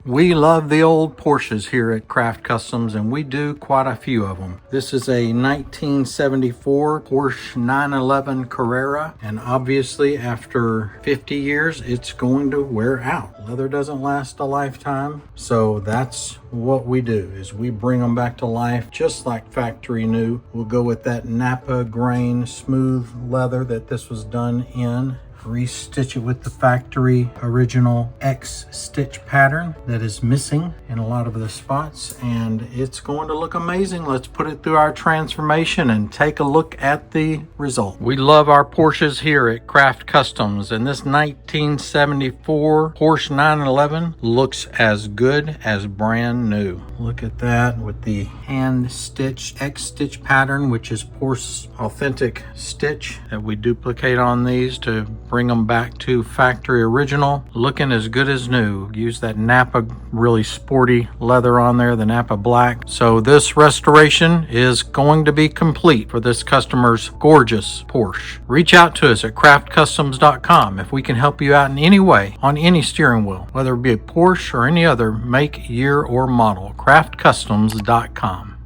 We love the old Porsches here at Craft Customs, and we do quite a few of them. This is a 1974 Porsche 911 Carrera, and obviously after 50 years it's going to wear out. Leather doesn't last a lifetime, so that's what we do, is we bring them back to life just like factory new. We'll go with that Nappa grain smooth leather that this was done in, restitch it with the factory original X-stitch pattern that is missing in a lot of the spots, and it's going to look amazing. Let's put it through our transformation and take a look at the result. We love our Porsches here at Craft Customs, and this 1974 Porsche 911 looks as good as brand new. Look at that with the hand stitched X-stitch pattern, which is Porsche's authentic stitch that we duplicate on these to bring them back to factory original, looking as good as new. Use that Nappa really sporty leather on there, the Nappa black. So this restoration is going to be complete for this customer's gorgeous Porsche. Reach out to us at craftcustoms.com if we can help you out in any way on any steering wheel, whether it be a Porsche or any other make, year, or model. craftcustoms.com.